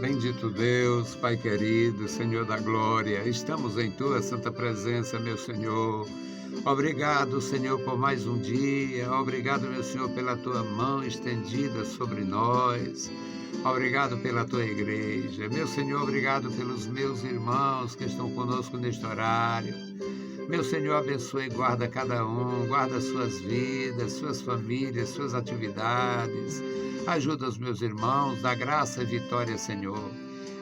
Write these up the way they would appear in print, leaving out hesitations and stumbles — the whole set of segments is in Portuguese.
Bendito Deus, Pai querido, Senhor da glória, estamos em Tua santa presença, meu Senhor. Obrigado, Senhor, por mais um dia. Obrigado, meu Senhor, pela Tua mão estendida sobre nós. Obrigado pela Tua igreja. Meu Senhor, obrigado pelos meus irmãos que estão conosco neste horário. Meu Senhor, abençoe e guarda cada um, guarda suas vidas, suas famílias, suas atividades. Ajuda os meus irmãos, dá graça e vitória, Senhor.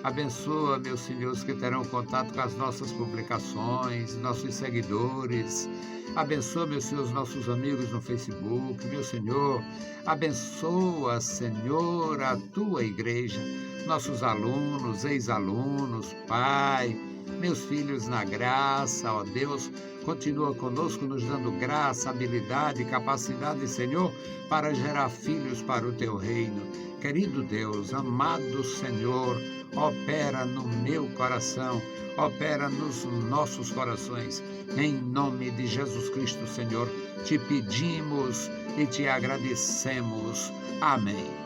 Abençoa, meus senhores, que terão contato com as nossas publicações, nossos seguidores. Abençoa, meus senhores, nossos amigos no Facebook. Meu Senhor, abençoa, Senhor, a Tua igreja, nossos alunos, ex-alunos, Pai, meus filhos na graça, ó Deus, continua conosco, nos dando graça, habilidade, capacidade, Senhor, para gerar filhos para o Teu reino. Querido Deus, amado Senhor, opera no meu coração, opera nos nossos corações. Em nome de Jesus Cristo, Senhor, te pedimos e te agradecemos. Amém.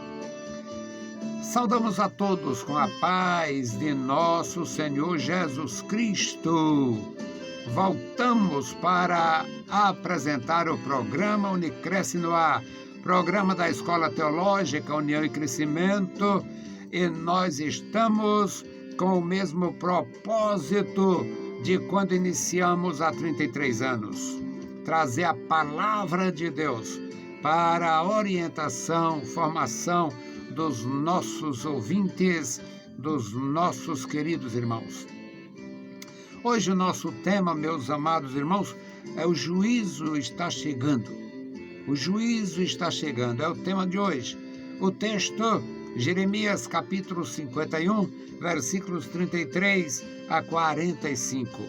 Saudamos a todos com a paz de nosso Senhor Jesus Cristo. Voltamos para apresentar o programa Unicresce no Ar, programa da Escola Teológica União e Crescimento, e nós estamos com o mesmo propósito de quando iniciamos há 33 anos, trazer a palavra de Deus para a orientação, formação dos nossos ouvintes, dos nossos queridos irmãos. Hoje o nosso tema, meus amados irmãos, é o juízo está chegando. O juízo está chegando, é o tema de hoje. O texto, Jeremias capítulo 51, versículos 33 a 45.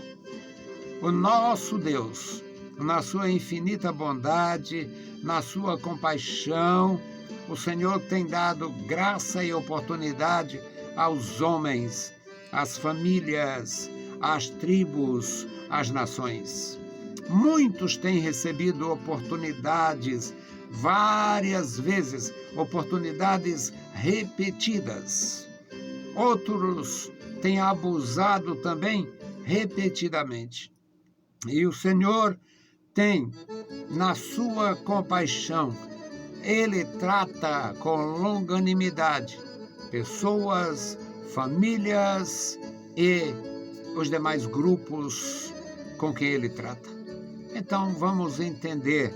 O nosso Deus, na sua infinita bondade, na sua compaixão, o Senhor tem dado graça e oportunidade aos homens, às famílias, às tribos, às nações. Muitos têm recebido oportunidades várias vezes, oportunidades repetidas. Outros têm abusado também repetidamente. E o Senhor tem, na sua compaixão, Ele trata com longanimidade pessoas, famílias e os demais grupos com quem Ele trata. Então vamos entender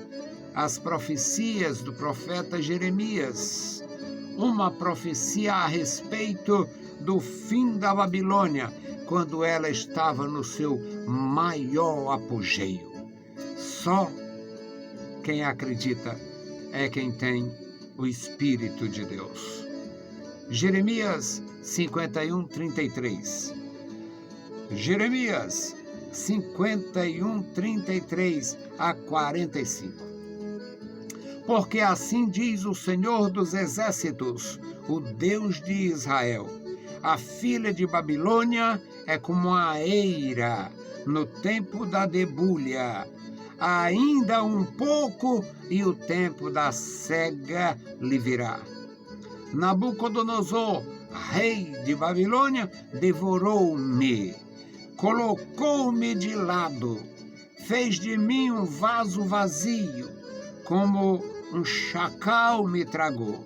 as profecias do profeta Jeremias, uma profecia a respeito do fim da Babilônia, quando ela estava no seu maior apogeu. Só quem acredita é quem tem o Espírito de Deus. Jeremias 51, 33. Jeremias 51, 33 a 45. Porque assim diz o Senhor dos Exércitos, o Deus de Israel: a filha de Babilônia é como a eira no tempo da debulha. Ainda um pouco e o tempo da cega lhe virá. Nabucodonosor, rei de Babilônia, devorou-me, colocou-me de lado, fez de mim um vaso vazio, como um chacal me tragou.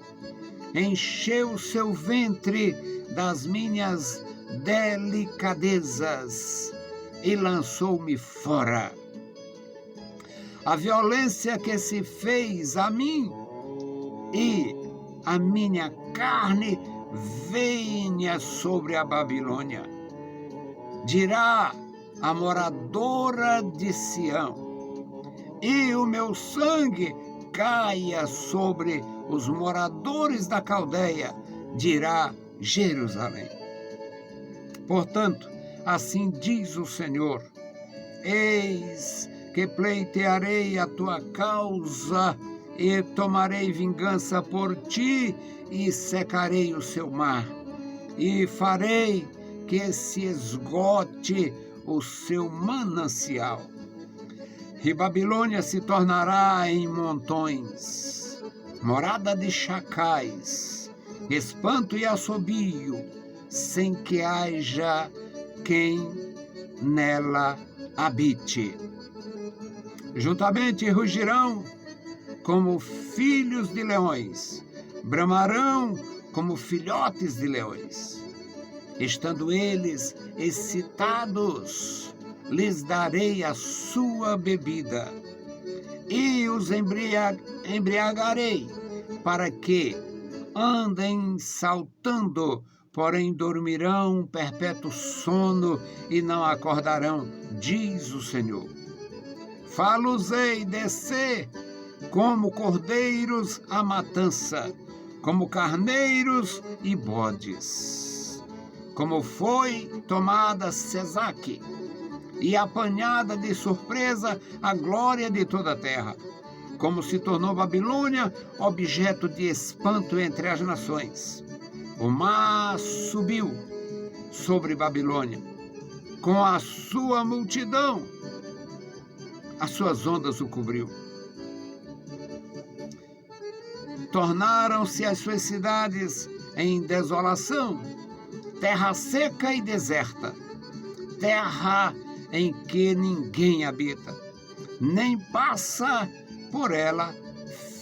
Encheu seu ventre das minhas delicadezas e lançou-me fora. A violência que se fez a mim e a minha carne venha sobre a Babilônia. Dirá a moradora de Sião, e o meu sangue caia sobre os moradores da Caldeia, dirá Jerusalém. Portanto, assim diz o Senhor: eis que pleitearei a tua causa e tomarei vingança por ti e secarei o seu mar e farei que se esgote o seu manancial. E Babilônia se tornará em montões, morada de chacais, espanto e assobio, sem que haja quem nela habite. Juntamente rugirão como filhos de leões, bramarão como filhotes de leões. Estando eles excitados, lhes darei a sua bebida e os embriagarei, para que andem saltando, porém dormirão um perpétuo sono e não acordarão, diz o Senhor. Fá-los-ei descer como cordeiros à matança, como carneiros e bodes. Como foi tomada Sesaque e apanhada de surpresa a glória de toda a terra, como se tornou Babilônia objeto de espanto entre as nações. O mar subiu sobre Babilônia, com a sua multidão, as suas ondas o cobriu. Tornaram-se as suas cidades em desolação, terra seca e deserta, terra em que ninguém habita, nem passa por ela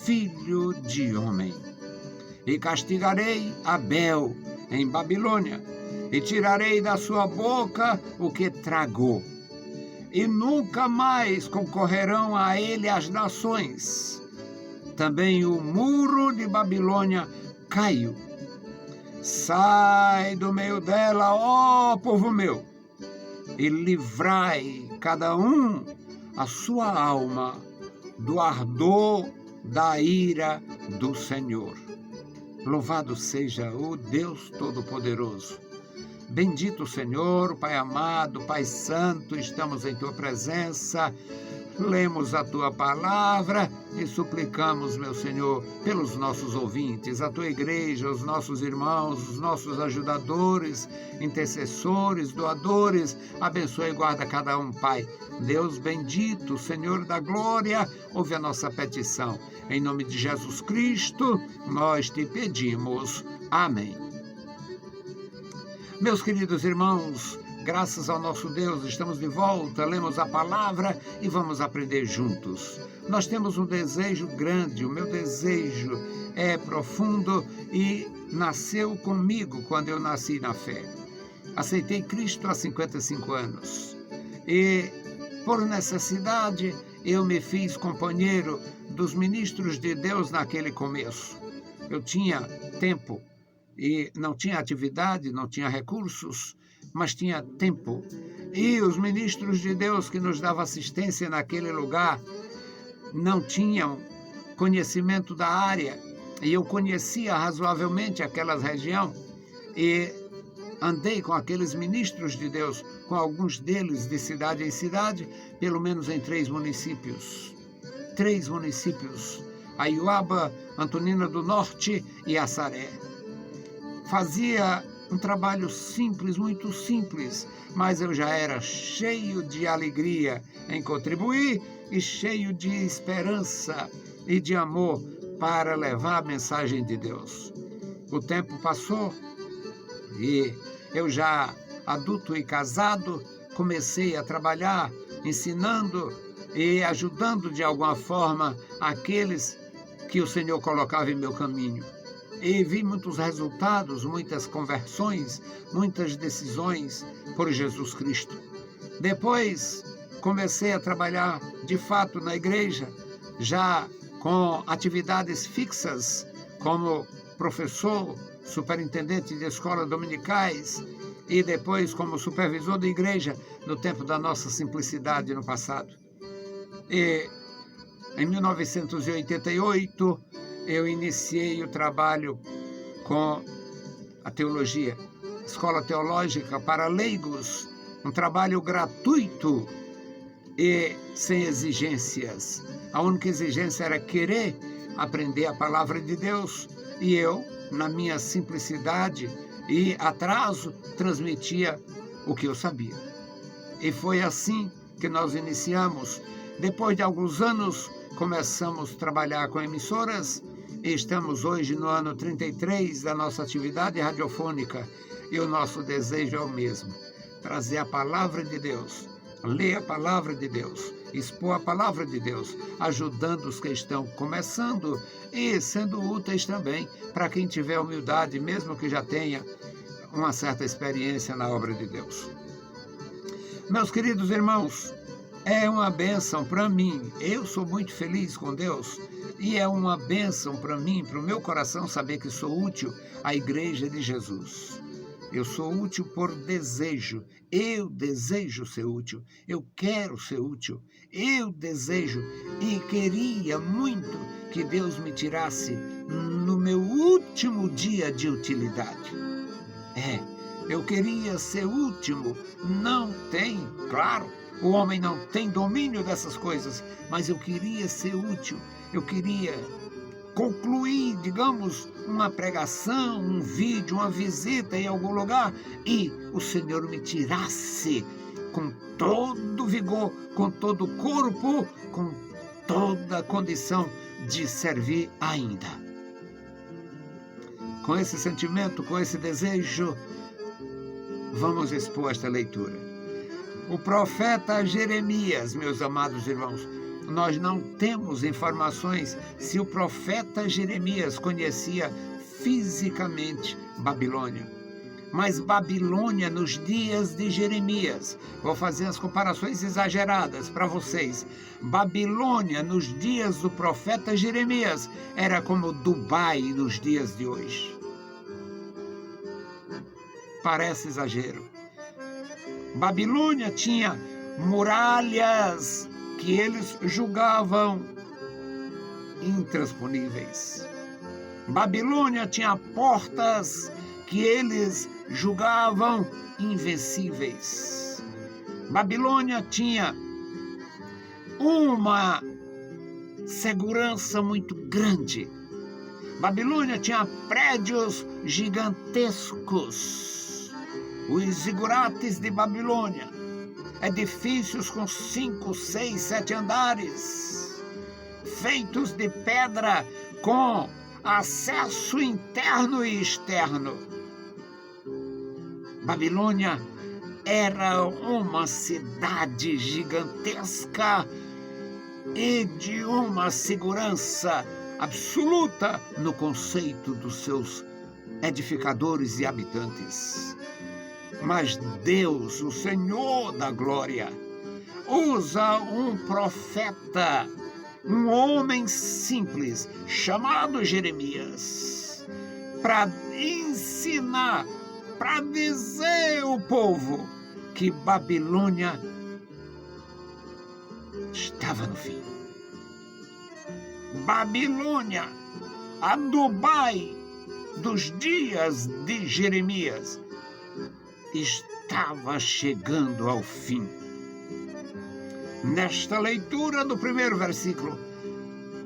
filho de homem. E castigarei Abel em Babilônia, e tirarei da sua boca o que tragou. E nunca mais concorrerão a ele as nações. Também o muro de Babilônia caiu. Sai do meio dela, ó povo meu, e livrai cada um a sua alma do ardor da ira do Senhor. Louvado seja o Deus Todo-Poderoso. Bendito o Senhor, Pai amado, Pai santo, estamos em Tua presença, lemos a Tua palavra e suplicamos, meu Senhor, pelos nossos ouvintes, a Tua igreja, os nossos irmãos, os nossos ajudadores, intercessores, doadores, abençoe e guarda cada um, Pai. Deus bendito, Senhor da glória, ouve a nossa petição. Em nome de Jesus Cristo, nós te pedimos. Amém. Meus queridos irmãos, graças ao nosso Deus, estamos de volta, lemos a palavra e vamos aprender juntos. Nós temos um desejo grande, o meu desejo é profundo e nasceu comigo quando eu nasci na fé. Aceitei Cristo há 55 anos e, por necessidade, eu me fiz companheiro dos ministros de Deus naquele começo. Eu tinha tempo e não tinha atividade, não tinha recursos, mas tinha tempo. E os ministros de Deus que nos davam assistência naquele lugar não tinham conhecimento da área. E eu conhecia razoavelmente aquela região e andei com aqueles ministros de Deus, com alguns deles de cidade em cidade, pelo menos em 3 municípios. 3 municípios, Aiuaba, Antonina do Norte e Assaré. Fazia um trabalho simples, muito simples, mas eu já era cheio de alegria em contribuir e cheio de esperança e de amor para levar a mensagem de Deus. O tempo passou e eu já adulto e casado, comecei a trabalhar, ensinando e ajudando de alguma forma aqueles que o Senhor colocava em meu caminho. E vi muitos resultados, muitas conversões, muitas decisões por Jesus Cristo. Depois comecei a trabalhar de fato na igreja, já com atividades fixas, como professor, superintendente de escolas dominicais e depois como supervisor da igreja no tempo da nossa simplicidade no passado. E em 1988, eu iniciei o trabalho com a teologia, escola teológica para leigos, um trabalho gratuito e sem exigências. A única exigência era querer aprender a palavra de Deus e eu, na minha simplicidade e atraso, transmitia o que eu sabia. E foi assim que nós iniciamos. Depois de alguns anos, começamos a trabalhar com emissoras e estamos hoje no ano 33 da nossa atividade radiofônica. E o nosso desejo é o mesmo: trazer a palavra de Deus, ler a palavra de Deus, expor a palavra de Deus, ajudando os que estão começando e sendo úteis também para quem tiver humildade, mesmo que já tenha uma certa experiência na obra de Deus. Meus queridos irmãos, é uma bênção para mim. Eu sou muito feliz com Deus e é uma bênção para mim, para o meu coração, saber que sou útil à Igreja de Jesus. Eu sou útil por desejo. Eu desejo ser útil. Eu quero ser útil. Eu desejo e queria muito que Deus me tirasse no meu último dia de utilidade. Eu queria ser último. Não tem, claro, o homem não tem domínio dessas coisas, mas eu queria ser útil. Eu queria concluir, digamos, uma pregação, um vídeo, uma visita em algum lugar e o Senhor me tirasse com todo vigor, com todo o corpo, com toda a condição de servir ainda. Com esse sentimento, com esse desejo, vamos expor esta leitura. O profeta Jeremias, meus amados irmãos, nós não temos informações se o profeta Jeremias conhecia fisicamente Babilônia. Mas Babilônia nos dias de Jeremias, vou fazer as comparações exageradas para vocês. Babilônia nos dias do profeta Jeremias era como Dubai nos dias de hoje. Parece exagero. Babilônia tinha muralhas que eles julgavam intransponíveis. Babilônia tinha portas que eles julgavam invencíveis. Babilônia tinha uma segurança muito grande. Babilônia tinha prédios gigantescos. Os zigurates de Babilônia, edifícios com 5, 6, 7 andares, feitos de pedra com acesso interno e externo. Babilônia era uma cidade gigantesca e de uma segurança absoluta no conceito dos seus edificadores e habitantes. Mas Deus, o Senhor da glória, usa um profeta, um homem simples, chamado Jeremias, para ensinar, para dizer ao povo que Babilônia estava no fim. Babilônia, a Dubai dos dias de Jeremias, estava chegando ao fim. Nesta leitura do primeiro versículo,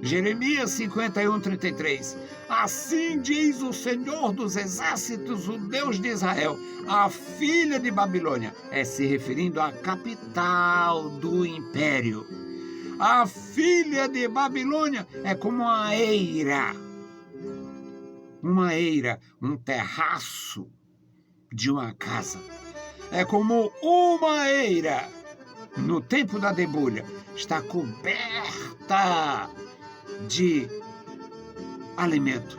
Jeremias 51:33, assim diz o Senhor dos exércitos, o Deus de Israel, a filha de Babilônia, se referindo à capital do império. A filha de Babilônia é como uma eira, um terraço de uma casa. É como uma eira no tempo da debulha, está coberta de alimento,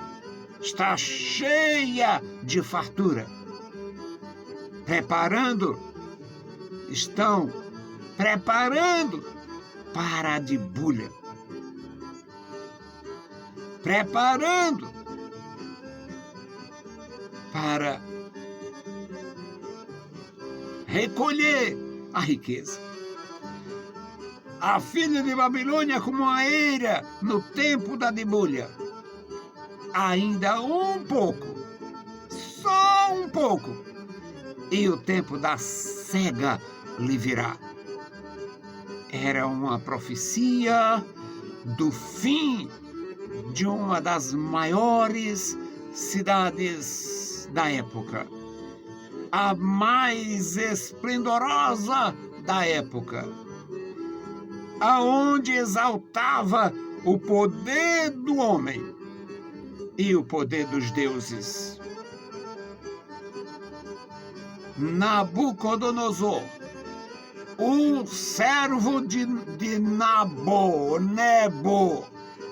está cheia de fartura, estão preparando para a debulha, preparando para recolher a riqueza. A filha de Babilônia como uma eira no tempo da debulha. Ainda um pouco, só um pouco, e o tempo da cega lhe virá. Era uma profecia do fim de uma das maiores cidades da época, a mais esplendorosa da época, aonde exaltava o poder do homem e o poder dos deuses. Nabucodonosor, o servo de Nebo,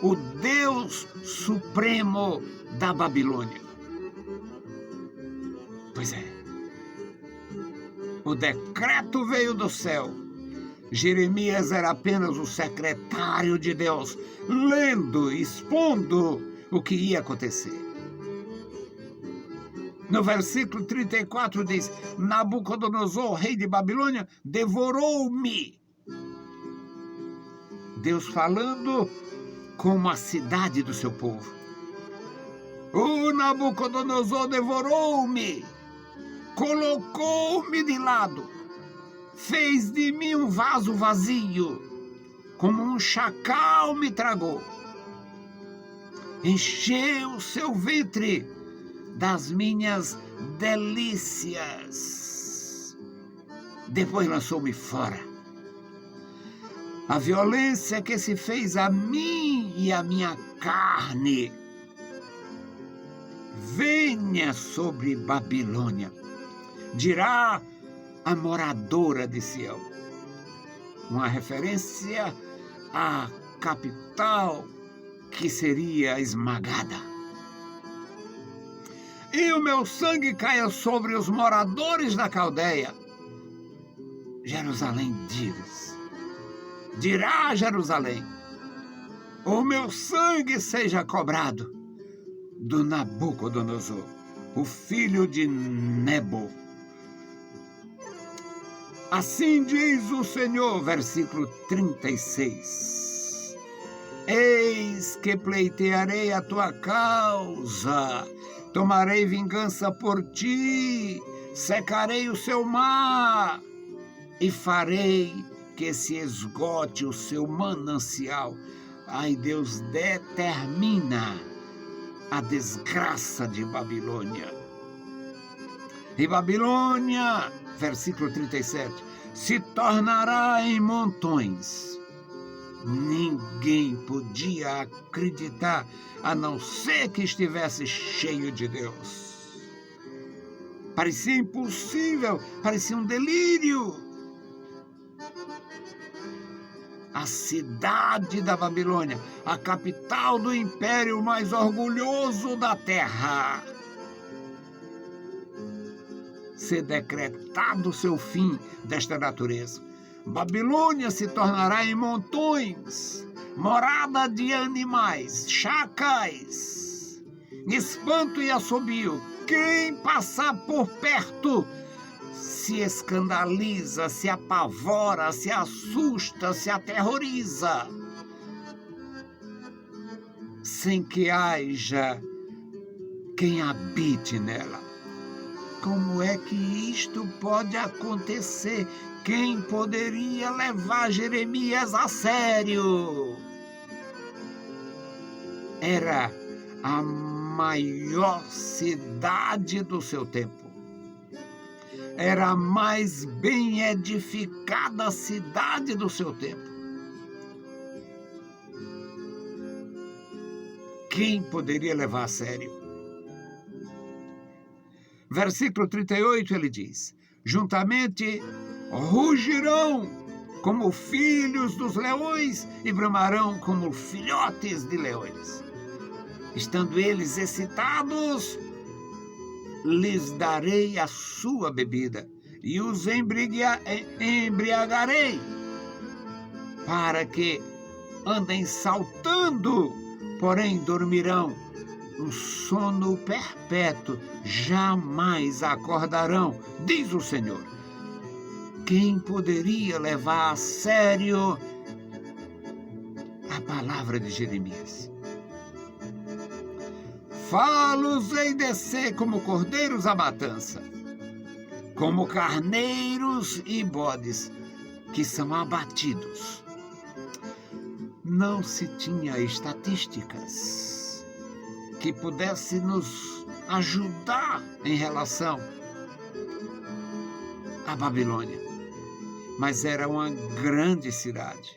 o Deus supremo da Babilônia. Pois é, o decreto veio do céu. Jeremias era apenas o secretário de Deus, lendo, expondo o que ia acontecer. No versículo 34 diz: Nabucodonosor, rei de Babilônia, devorou-me. Deus falando com a cidade do seu povo. O Nabucodonosor devorou-me, colocou-me de lado, fez de mim um vaso vazio, como um chacal me tragou. Encheu seu ventre das minhas delícias. Depois lançou-me fora. A violência que se fez a mim e a minha carne venha sobre Babilônia, dirá a moradora de Sião. Uma referência à capital que seria esmagada. E o meu sangue caia sobre os moradores da Caldeia. Jerusalém dirá Jerusalém: o meu sangue seja cobrado do Nabucodonosor, o filho de Nebo. Assim diz o Senhor, versículo 36. Eis que pleitearei a tua causa, tomarei vingança por ti, secarei o seu mar e farei que se esgote o seu manancial. Ai, Deus determina a desgraça de Babilônia. E Babilônia, versículo 37, se tornará em montões. Ninguém podia acreditar, a não ser que estivesse cheio de Deus. Parecia impossível, parecia um delírio. A cidade da Babilônia, a capital do império mais orgulhoso da terra. Ser decretado o seu fim desta natureza. Babilônia se tornará em montões, morada de animais, chacais, espanto e assobio. Quem passar por perto se escandaliza, se apavora, se assusta, se aterroriza, sem que haja quem habite nela. Como é que isto pode acontecer? Quem poderia levar Jeremias a sério? Era a maior cidade do seu tempo. Era a mais bem edificada cidade do seu tempo. Quem poderia levar a sério? Versículo 38, ele diz: juntamente rugirão como filhos dos leões e bramarão como filhotes de leões. Estando eles excitados, lhes darei a sua bebida e os embriagarei, para que andem saltando, porém dormirão um sono perpétuo, jamais acordarão, diz o Senhor. Quem poderia levar a sério a palavra de Jeremias? Fá-los-ei descer como cordeiros à matança, como carneiros e bodes que são abatidos. Não se tinha estatísticas que pudesse nos ajudar em relação à Babilônia, mas era uma grande cidade,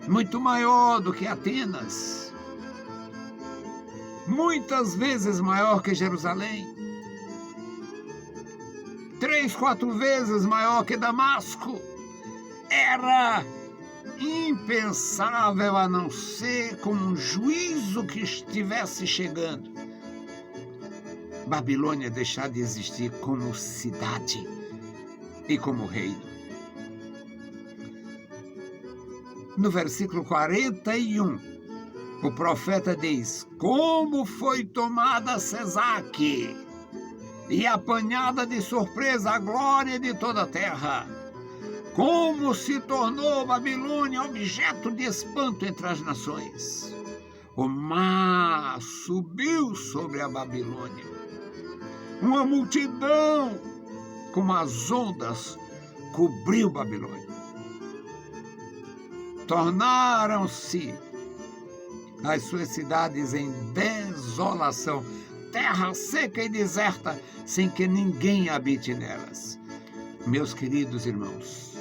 muito maior do que Atenas, muitas vezes maior que Jerusalém. 3, 4 vezes maior que Damasco. Era impensável, a não ser com um juízo que estivesse chegando, Babilônia deixar de existir como cidade e como reino. No versículo 41, o profeta diz: como foi tomada Sesaque e apanhada de surpresa a glória de toda a terra. Como se tornou Babilônia objeto de espanto entre as nações. O mar subiu sobre a Babilônia. Uma multidão, como as ondas, cobriu Babilônia. Tornaram-se as suas cidades em desolação, terra seca e deserta, sem que ninguém habite nelas. Meus queridos irmãos,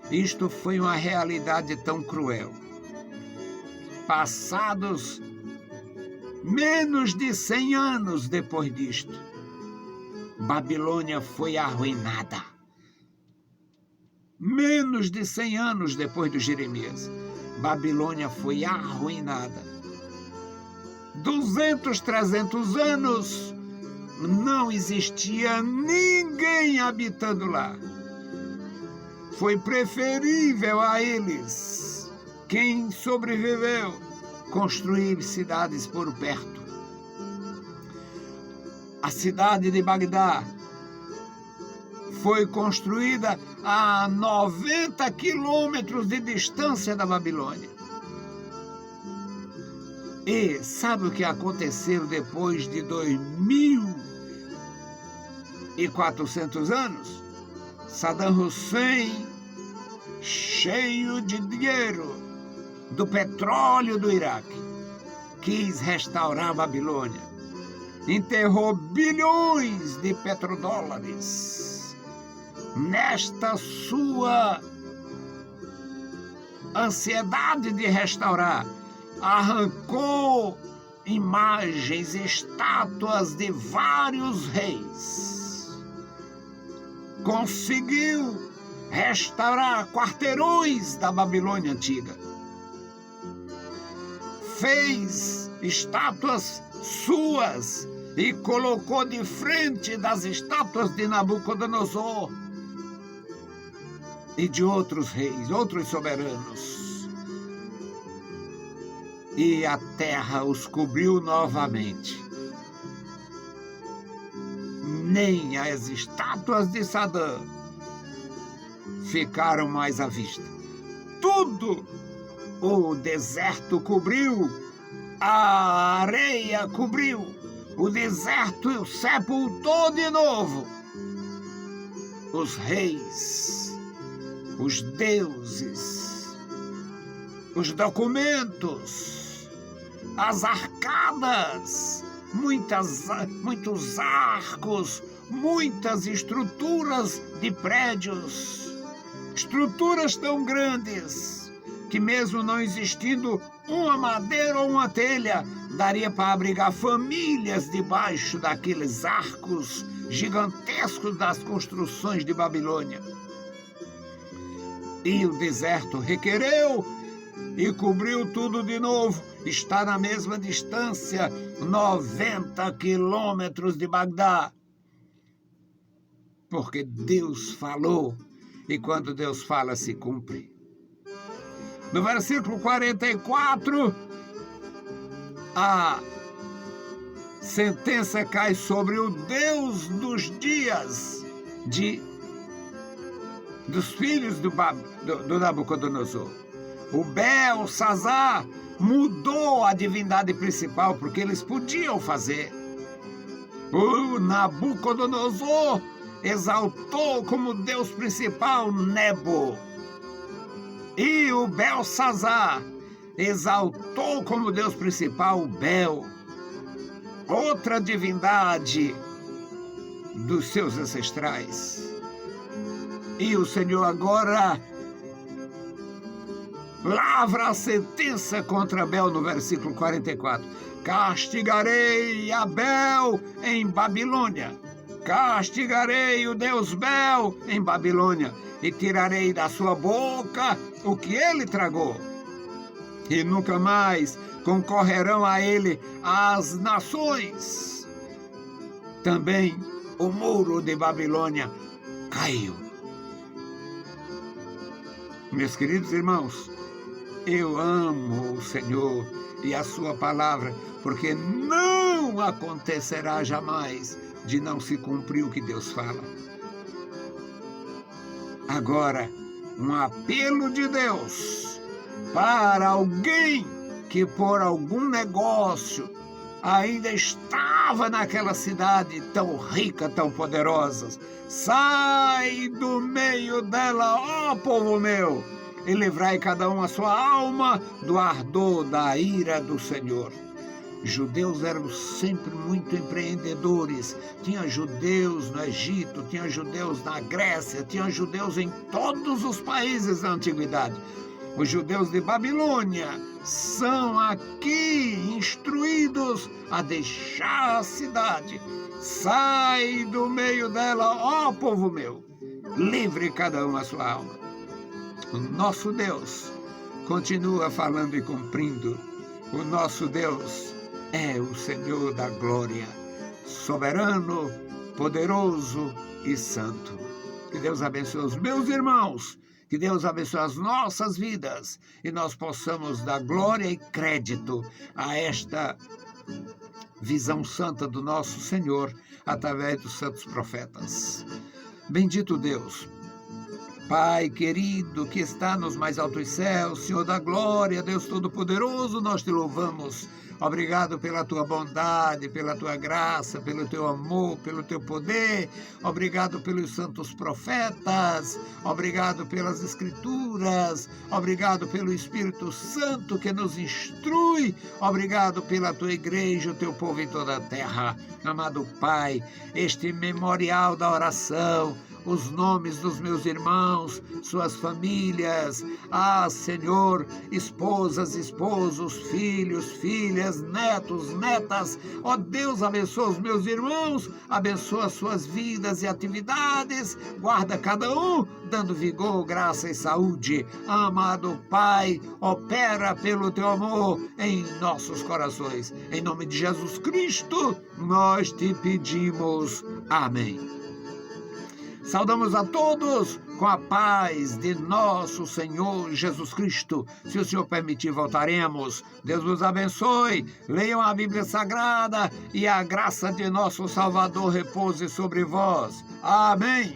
isto foi uma realidade tão cruel. Passados menos de 100 anos depois disto, Babilônia foi arruinada. Menos de 100 anos depois do Jeremias, Babilônia foi arruinada. 200, 300 anos, não existia ninguém habitando lá. Foi preferível a eles, quem sobreviveu, construir cidades por perto. A cidade de Bagdá foi construída a 90 quilômetros de distância da Babilônia. E sabe o que aconteceu depois de 2.400 anos? Saddam Hussein, cheio de dinheiro do petróleo do Iraque, quis restaurar a Babilônia. Enterrou bilhões de petrodólares nesta sua ansiedade de restaurar. Arrancou imagens, estátuas de vários reis. Conseguiu restaurar quarteirões da Babilônia antiga. Fez estátuas suas e colocou de frente das estátuas de Nabucodonosor e de outros reis, outros soberanos. E a terra os cobriu novamente. Nem as estátuas de Saddam ficaram mais à vista. Tudo o deserto cobriu, a areia cobriu, o deserto sepultou de novo os reis, os deuses, os documentos, as arcadas, muitos arcos, muitas estruturas de prédios, estruturas tão grandes que mesmo não existindo uma madeira ou uma telha, daria para abrigar famílias debaixo daqueles arcos gigantescos das construções de Babilônia. E o deserto requereu e cobriu tudo de novo. Está na mesma distância, 90 quilômetros de Bagdá. Porque Deus falou, e quando Deus fala, se cumpre. No versículo 44, a sentença cai sobre o Deus dos dias dos filhos do Nabucodonosor. O Belsazar mudou a divindade principal, porque eles podiam fazer. O Nabucodonosor exaltou como Deus principal Nebo. E o Belsazar exaltou como Deus principal Bel, outra divindade dos seus ancestrais. E o Senhor agora lavra a sentença contra Bel no versículo 44. Castigarei a Bel em Babilônia, castigarei o Deus Bel em Babilônia e tirarei da sua boca o que ele tragou. E nunca mais concorrerão a ele as nações. Também o muro de Babilônia caiu. Meus queridos irmãos, eu amo o Senhor e a sua palavra, porque não acontecerá jamais de não se cumprir o que Deus fala. Agora, um apelo de Deus para alguém que por algum negócio ainda estava naquela cidade tão rica, tão poderosa. Sai do meio dela, ó povo meu, e livrai cada um a sua alma do ardor da ira do Senhor. Judeus eram sempre muito empreendedores. Tinha judeus no Egito, tinha judeus na Grécia, tinha judeus em todos os países da antiguidade. Os judeus de Babilônia são aqui instruídos a deixar a cidade. Sai do meio dela, ó povo meu, livre cada um a sua alma. O nosso Deus continua falando e cumprindo. O nosso Deus é o Senhor da glória, soberano, poderoso e santo. Que Deus abençoe os meus irmãos, que Deus abençoe as nossas vidas e nós possamos dar glória e crédito a esta visão santa do nosso Senhor através dos santos profetas. Bendito Deus, Pai querido que está nos mais altos céus, Senhor da glória, Deus Todo-Poderoso, nós te louvamos. Obrigado pela tua bondade, pela tua graça, pelo teu amor, pelo teu poder. Obrigado pelos santos profetas. Obrigado pelas escrituras. Obrigado pelo Espírito Santo que nos instrui. Obrigado pela tua igreja, o teu povo em toda a terra. Amado Pai, este memorial da oração, os nomes dos meus irmãos, suas famílias, Senhor, esposas, esposos, filhos, filhas, netos, netas, Deus, abençoa os meus irmãos, abençoa suas vidas e atividades, guarda cada um, dando vigor, graça e saúde. Amado Pai, opera pelo teu amor em nossos corações. Em nome de Jesus Cristo, nós te pedimos. Amém. Saudamos a todos com a paz de nosso Senhor Jesus Cristo. Se o Senhor permitir, voltaremos. Deus vos abençoe. Leiam a Bíblia Sagrada e a graça de nosso Salvador repouse sobre vós. Amém.